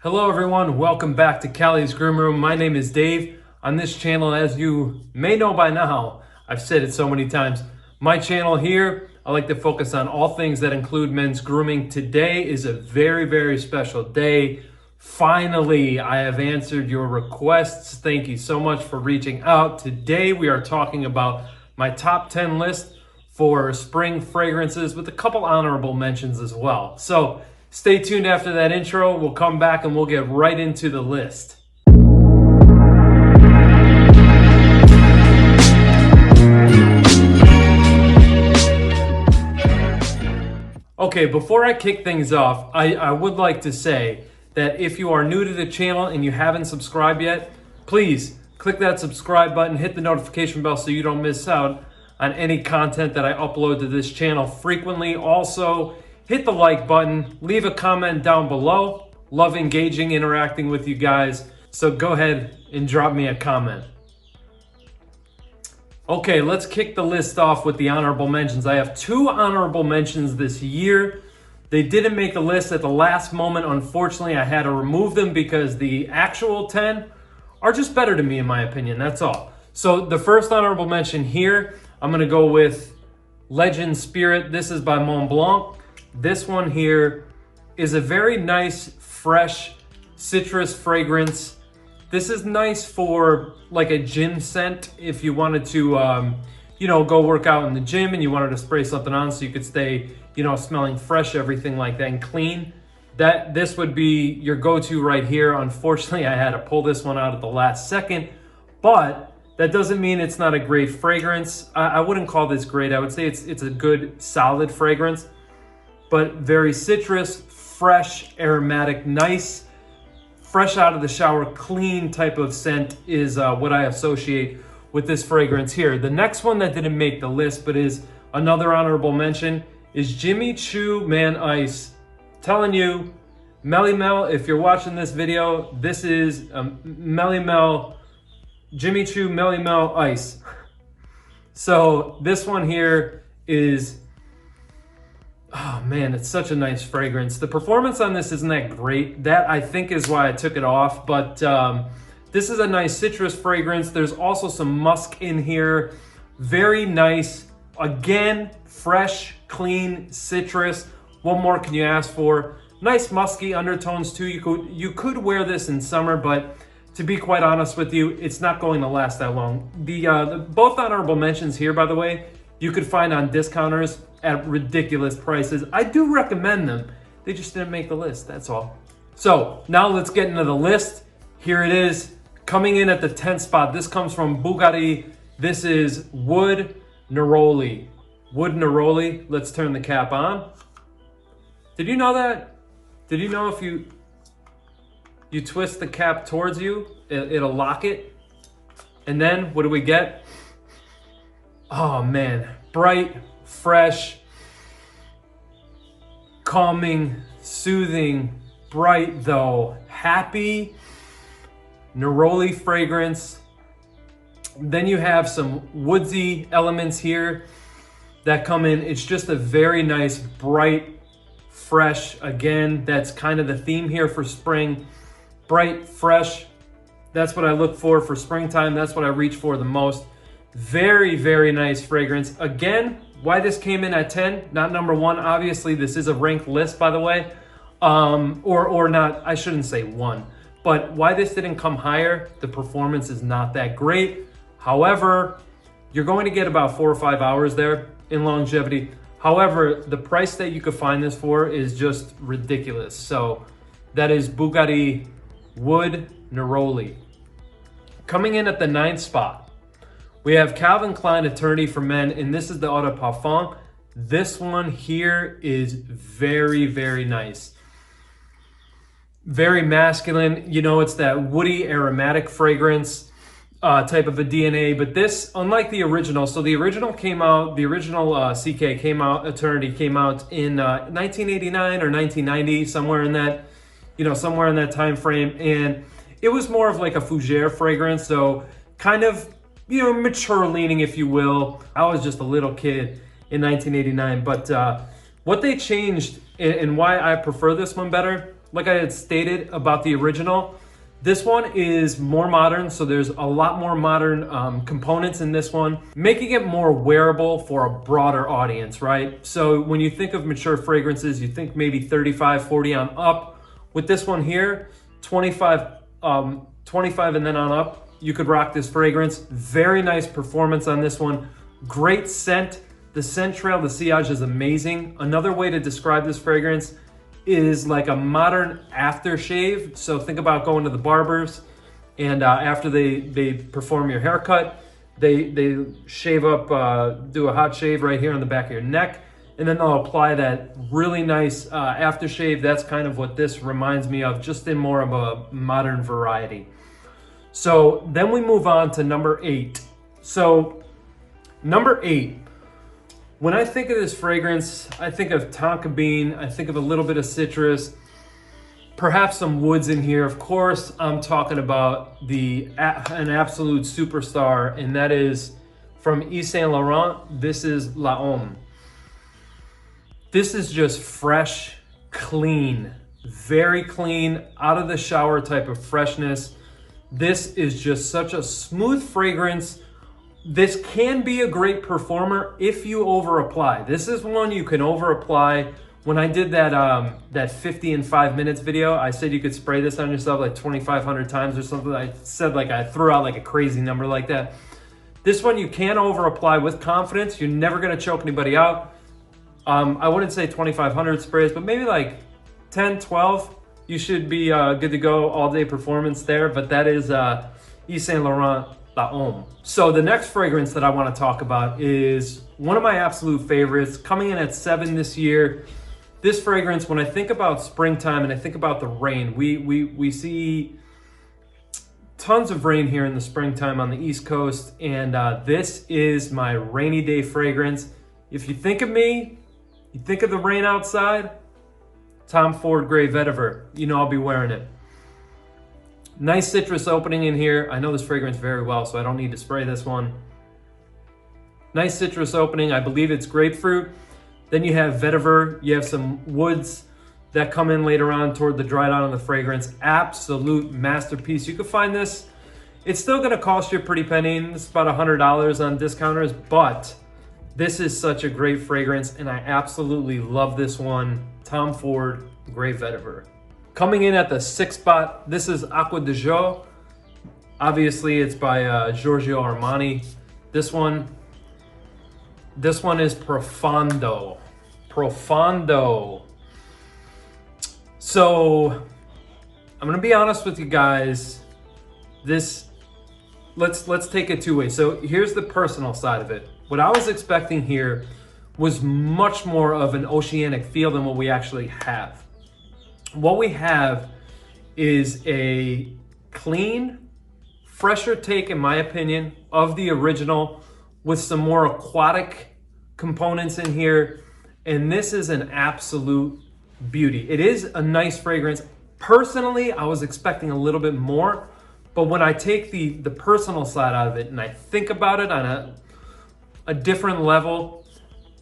Hello everyone, welcome back to Callie's Groom Room. My name is Dave. On this channel, as you may know by now, I've said it so many times, my channel here, I like to focus on all things that include men's grooming. Today is a very, very special day. Finally, I have answered your requests. Thank you so much for reaching out. Today we are talking about my top 10 list for spring fragrances with a couple honorable mentions as well. So stay tuned after that intro. We'll come back and we'll get right into the list. Okay, before I kick things off, I would like to say that if you are new to the channel and you haven't subscribed yet, please click that subscribe button, hit the notification bell so you don't miss out on any content that I upload to this channel frequently. Also, hit the like button, leave a comment down below. Love engaging, interacting with you guys. So go ahead and drop me a comment. Okay, let's kick the list off with the honorable mentions. I have 2 honorable mentions this year. They didn't make the list at the last moment. Unfortunately, I had to remove them because the actual 10 are just better to me, in my opinion. That's all. So the first honorable mention here, I'm gonna go with Legend Spirit. This is by Mont Blanc. This one here is a very nice, fresh citrus fragrance. This is nice for like a gym scent if you wanted to, go work out in the gym and you wanted to spray something on so you could stay, smelling fresh, everything like that, and clean. This would be your go-to right here. Unfortunately, I had to pull this one out at the last second, but that doesn't mean it's not a great fragrance. I wouldn't call this great. I would say it's a good, solid fragrance, but very citrus, fresh, aromatic, nice, fresh out of the shower, clean type of scent is what I associate with this fragrance here. The next one that didn't make the list, but is another honorable mention, is Jimmy Choo Man Ice. Telling you, Melly Mel, if you're watching this video, this is Melly Mel, Jimmy Choo Melly Mel Ice. So this one here is, oh man, it's such a nice fragrance. The performance on this isn't that great. That I think is why I took it off, but this is a nice citrus fragrance. There's also some musk in here. Very nice. Again, fresh, clean citrus. What more can you ask for? Nice musky undertones too. You could wear this in summer, but to be quite honest with you, it's not going to last that long. Both honorable mentions here, by the way, you could find on discounters at ridiculous prices. I do recommend them. They just didn't make the list, that's all. So now let's get into the list. Here it is, coming in at the 10th spot. This comes from Bugatti. This is Wood Neroli. Wood Neroli, let's turn the cap on. Did you know that? Did you know if you twist the cap towards you, it'll lock it? And then what do we get? Oh man, bright, fresh, calming, soothing, bright though, happy, neroli fragrance. Then you have some woodsy elements here that come in. It's just a very nice, bright, fresh. Again, that's kind of the theme here for spring. Bright, fresh. That's what I look for springtime. That's what I reach for the most. Very, very nice fragrance. Again, why this came in at 10, not number 1. Obviously, this is a ranked list, by the way. Or not, I shouldn't say 1. But why this didn't come higher, the performance is not that great. However, you're going to get about 4 or 5 hours there in longevity. However, the price that you could find this for is just ridiculous. So that is Bugatti Wood Neroli. Coming in at the 9th spot, we have Calvin Klein Eternity for Men, and this is the Eau de Parfum. This one here is very, very nice. Very masculine. It's that woody aromatic fragrance type of a DNA, but this, unlike the original, so the original CK came out, Eternity came out in 1989 or 1990, somewhere in that time frame, and it was more of like a fougere fragrance, so kind of, mature leaning, if you will. I was just a little kid in 1989, but what they changed and why I prefer this one better like I had stated about the original, this one is more modern, so there's a lot more modern components in this one, making it more wearable for a broader audience, right? So when you think of mature fragrances, you think maybe 35, 40 on up. With this one here, 25 and then on up, you could rock this fragrance. Very nice performance on this one. Great scent. The scent trail, the sillage is amazing. Another way to describe this fragrance is like a modern aftershave. So think about going to the barbers and after they perform your haircut, they shave up, do a hot shave right here on the back of your neck, and then they'll apply that really nice aftershave. That's kind of what this reminds me of, just in more of a modern variety. So then we move on to number 8. So number 8, when I think of this fragrance, I think of tonka bean, I think of a little bit of citrus, perhaps some woods in here. Of course, I'm talking about an absolute superstar, and that is from Yves Saint Laurent. This is La Homme. This is just fresh, clean, very clean, out of the shower type of freshness. This is just such a smooth fragrance. This can be a great performer if you over apply. This is one you can over apply. When I did that 50 in 5 minutes video, I said you could spray this on yourself like 2,500 times or something. I said like I threw out like a crazy number like that. This one you can over apply with confidence. You're never gonna choke anybody out. I wouldn't say 2,500 sprays, but maybe like 10, 12. You should be good to go all day performance there. But that is Yves Saint Laurent La Homme. So the next fragrance that I want to talk about is one of my absolute favorites, coming in at 7 this year. This fragrance, when I think about springtime and I think about the rain, we see tons of rain here in the springtime on the East Coast, and this is my rainy day fragrance. If you think of me, you think of the rain outside, Tom Ford Grey Vetiver, you know I'll be wearing it. Nice citrus opening in here. I know this fragrance very well, so I don't need to spray this one. Nice citrus opening. I believe it's grapefruit. Then you have vetiver. You have some woods that come in later on toward the dry down of the fragrance. Absolute masterpiece. You can find this. It's still going to cost you a pretty penny. It's about $100 on discounters, but this is such a great fragrance, and I absolutely love this one. Tom Ford Grey Vetiver. Coming in at the 6th spot, this is Aqua de Jo. Obviously, it's by Giorgio Armani. This one is Profondo. Profondo. So, I'm gonna be honest with you guys. Let's take it 2 ways. So here's the personal side of it. What I was expecting here was much more of an oceanic feel than what we actually have. What we have is a clean, fresher take, in my opinion, of the original with some more aquatic components in here. And this is an absolute beauty. It is a nice fragrance. Personally, I was expecting a little bit more, but when I take the personal side out of it and I think about it on a different level,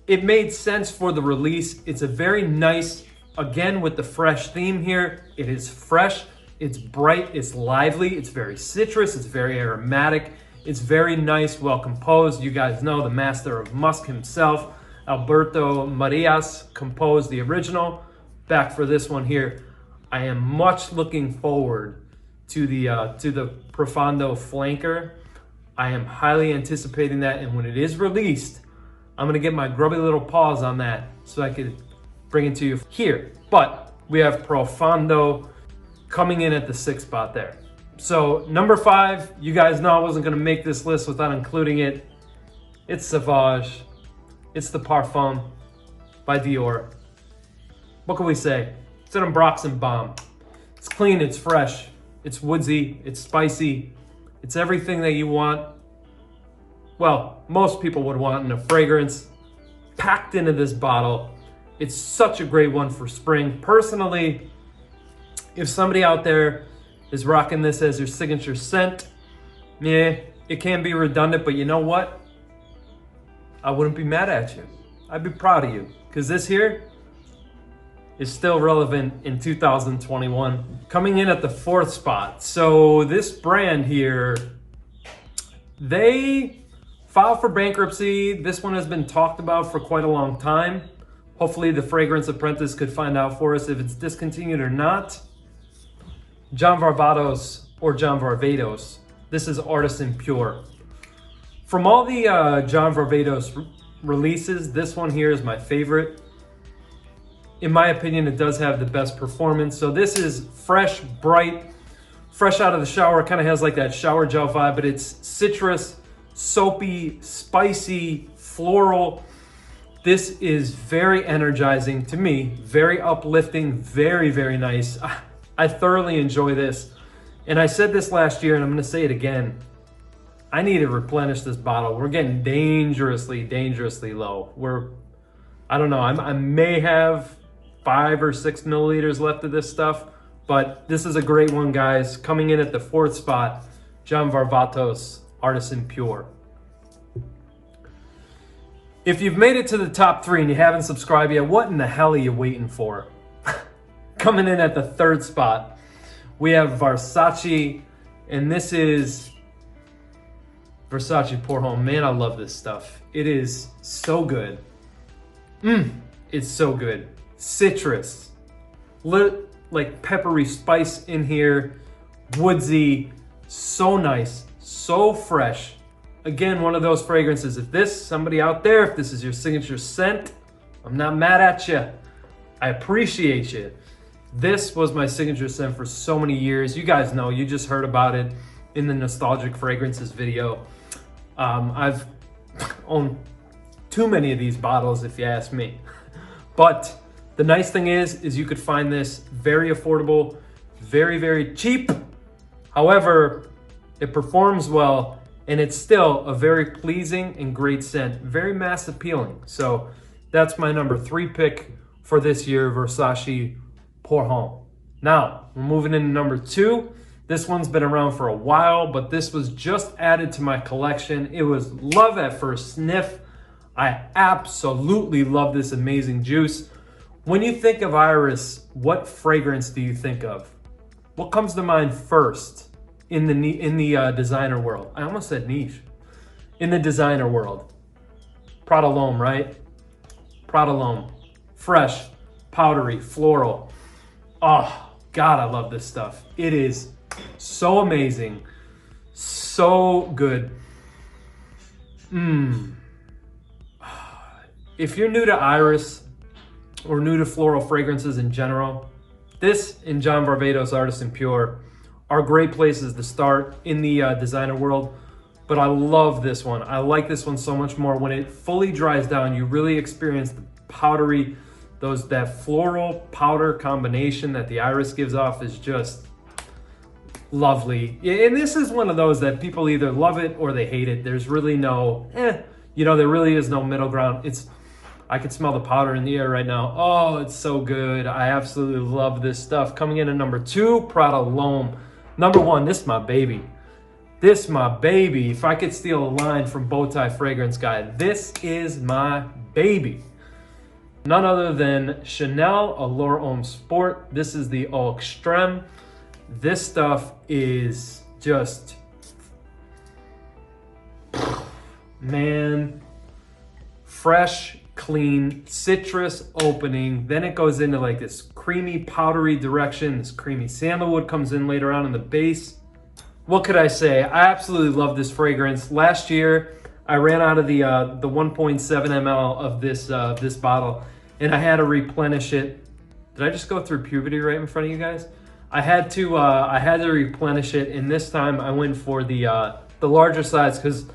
it made sense for the release. It's a very nice, again, with the fresh theme here. It is fresh, it's bright, it's lively, it's very citrus, it's very aromatic, it's very nice, well composed. You guys know the master of musk himself, Alberto Marias, composed the original. Back for this one here. I am much looking forward to the Profondo flanker. I am highly anticipating that, and when it is released, I'm gonna get my grubby little paws on that so I could bring it to you here. But we have Profondo coming in at the 6th spot there. So number 5, you guys know I wasn't gonna make this list without including it. It's Sauvage. It's the Parfum by Dior. What can we say? It's an unboxing bomb. It's clean, it's fresh, it's woodsy, it's spicy. It's everything that you want. Well, most people would want in a fragrance, packed into this bottle. It's such a great one for spring. Personally, if somebody out there is rocking this as their signature scent, yeah, it can be redundant, but you know what? I wouldn't be mad at you. I'd be proud of you, because this here, is still relevant in 2021. Coming in at the 4th spot. So this brand here, they filed for bankruptcy. This one has been talked about for quite a long time. Hopefully the Fragrance Apprentice could find out for us if it's discontinued or not. John Varvatos or John Varvatos. This is Artisan Pure. From all the John Varvatos releases, this one here is my favorite. In my opinion, it does have the best performance. So this is fresh, bright, fresh out of the shower. Kind of has like that shower gel vibe, but it's citrus, soapy, spicy, floral. This is very energizing to me, very uplifting, very, very nice. I thoroughly enjoy this. And I said this last year, and I'm gonna say it again. I need to replenish this bottle. We're getting dangerously, dangerously low. I don't know, I may have 5 or 6 milliliters left of this stuff, but this is a great one, guys. Coming in at the 4th spot, John Varvatos Artisan Pure. If you've made it to the top 3 and you haven't subscribed yet, what in the hell are you waiting for? Coming in at the 3rd spot, we have Versace, and this is Versace Porthole. Man, I love this stuff. It is so good. It's so good. Citrus, like peppery spice in here, woodsy, so nice, so fresh. Again, one of those fragrances. If somebody out there, if this is your signature scent, I'm not mad at you. I appreciate you. This was my signature scent for so many years. You guys know, you just heard about it in the Nostalgic Fragrances video. I've owned too many of these bottles, if you ask me. But the nice thing is you could find this very affordable, very, very cheap. However, it performs well, and it's still a very pleasing and great scent, very mass appealing. So that's my number 3 pick for this year, Versace Porthole. Now, we're moving into number 2. This one's been around for a while, but this was just added to my collection. It was love at first sniff. I absolutely love this amazing juice. When you think of Iris, what fragrance do you think of? What comes to mind first in the designer world? I almost said niche. In the designer world. Prada Lompe, right? Prada Lompe. Fresh, powdery, floral. Oh, God, I love this stuff. It is so amazing. So good. If you're new to Iris or new to floral fragrances in general, this and John Varvatos Artisan Pure are great places to start in the designer world. But I love this one. I like this one so much more. When it fully dries down, you really experience the powdery, that floral powder combination that the Iris gives off is just lovely. And this is one of those that people either love it or they hate it. There's really no, there really is no middle ground. I can smell the powder in the air right now. Oh, it's so good. I absolutely love this stuff. Coming in at number 2, Prada Lompe. Number 1, this is my baby. This my baby. If I could steal a line from Bowtie Fragrance Guy, this is my baby. None other than Chanel Allure Homme Sport. This is the Au Extreme. This stuff is just, man, fresh, clean, citrus opening. Then it goes into like this creamy, powdery direction. This creamy sandalwood comes in later on in the base. What could I say? I absolutely love this fragrance. Last year, I ran out of the 1.7 ml of this bottle, and I had to replenish it. Did I just go through puberty right in front of you guys? I had to replenish it, and this time I went for the larger size because,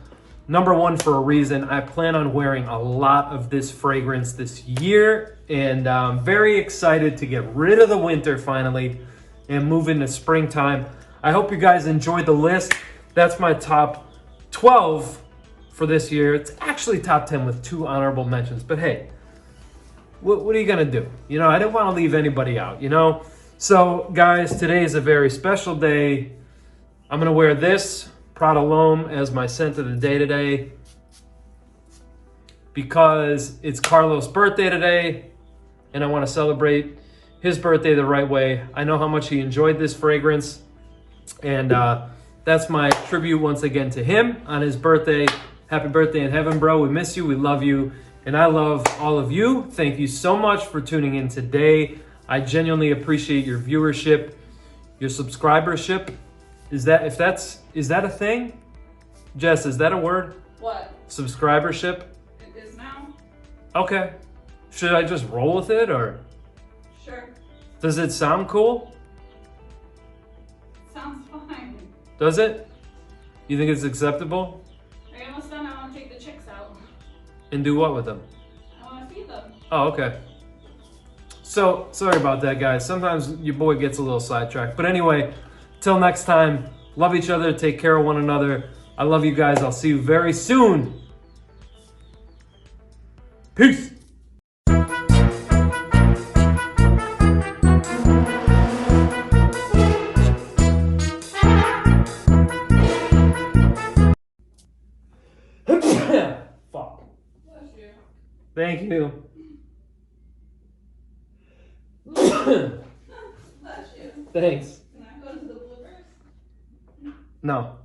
number 1, for a reason, I plan on wearing a lot of this fragrance this year, and I'm very excited to get rid of the winter finally and move into springtime. I hope you guys enjoyed the list. That's my top 12 for this year. It's actually top 10 with 2 honorable mentions, but hey, what are you gonna do? I didn't want to leave anybody out, So guys, today is a very special day. I'm gonna wear this Prada Lompe as my scent of the day today because it's Carlos' birthday today and I want to celebrate his birthday the right way. I know how much he enjoyed this fragrance, and that's my tribute once again to him on his birthday. Happy birthday in heaven, bro. We miss you. We love you. And I love all of you. Thank you so much for tuning in today. I genuinely appreciate your viewership, your subscribership. Is that a thing? Jess, is that a word? What? Subscribership? It is now. Okay. Should I just roll with it, or? Sure. Does it sound cool? Sounds fine. Does it? You think it's acceptable? Are you almost done? I want to take the chicks out. And do what with them? I want to feed them. Oh, okay. So, sorry about that, guys. Sometimes your boy gets a little sidetracked. But anyway, till next time, love each other, take care of one another. I love you guys. I'll see you very soon. Peace. Fuck. Bless you. Thank you. Bless you. Thanks. Can I go to the bloopers? No.